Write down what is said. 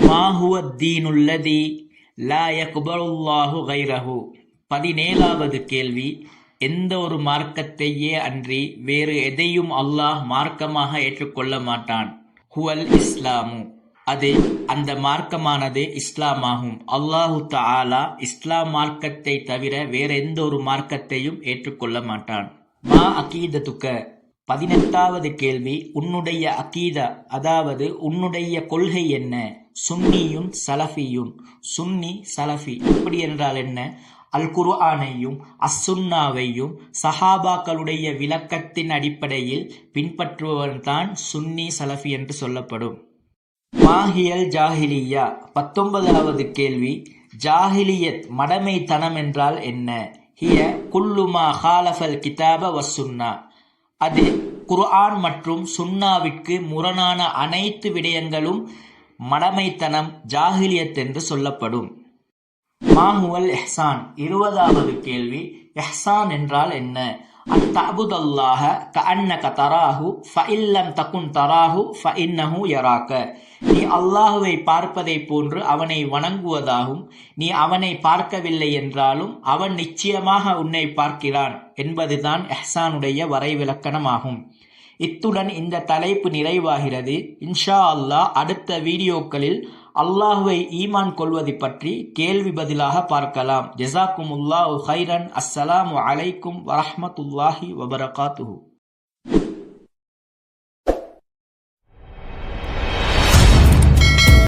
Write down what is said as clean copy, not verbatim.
மா ஹுவ தீனுல்லதி லா யக்பலுல்லாஹு கைரஹு. 17வது கேள்வி, எந்த ஒரு மார்க்கத்தையே அன்றி வேறு எதையும் அல்லாஹ் மார்க்கமாக ஏற்றுக்கொள்ள மாட்டான். ஹுவல் இஸ்லாமு, அது அந்த மார்க்கமானது இஸ்லாமாகும். அல்லாஹு தஆலா இஸ்லாம் மார்க்கத்தை தவிர வேற எந்த ஒரு மார்க்கத்தையும் ஏற்றுக்கொள்ள மாட்டான். மா அகீதத்துக்க. 18வது கேள்வி, உன்னுடைய அகீதா அதாவது உன்னுடைய கொள்கை என்ன? சுன்னியுன் சலஃபியுன். சுன்னி சலஃபி இப்படி என்றால் என்ன? அல் குர்ஆனையும் அஸ்ஸுன்னாவையும் சஹாபாக்களுடைய விளக்கத்தின் அடிப்படையில் பின்பற்றுபவன்தான் சுன்னி சலஃபி என்று சொல்லப்படும். மாஹியல் ஜாஹிலியா. 19வது கேள்வி, ஜாஹிலியத் மடமைத்தனம் என்றால் என்ன? ஹிய குல்லுமா ஹாலஃபல் கிதாப வஸ்ஸுன்னா. அது குர்ஆன் மற்றும் சுன்னாவிற்கு முரணான அனைத்து விடயங்களும் மடமைத்தனம், ஜாஹிலியத் என்று சொல்லப்படும். மாஹுவல் இஹ்சான். 20வது கேள்வி, இஹ்சான் என்றால் என்ன? அன் தஅபுதல்லாஹ கஅன்னக தராஹு ஃபஇல்லம் தகுன் தராஹு ஃபஇன்னஹு யராக. நீ அல்லாஹுவை பார்ப்பதை போன்று அவனை வணங்குவதாகும். நீ அவனை பார்க்கவில்லை என்றாலும் அவன் நிச்சயமாக உன்னை பார்க்கிறான் என்பதுதான் இஹ்சானுடைய வரைவிலக்கணமாகும். இத்துடன் இந்த தலைப்பு நிறைவாகிறது. இன்ஷா அல்லாஹ் அடுத்த வீடியோக்களில் அல்லாஹுவை ஈமான் கொள்வது பற்றி கேள்வி பதிலாக பார்க்கலாம். ஜஸாக்குமுல்லாஹு ஹைரன். அஸ்ஸலாமு அலைக்கும் வரஹ்மத்துல்லாஹி வபரகாத்துஹு.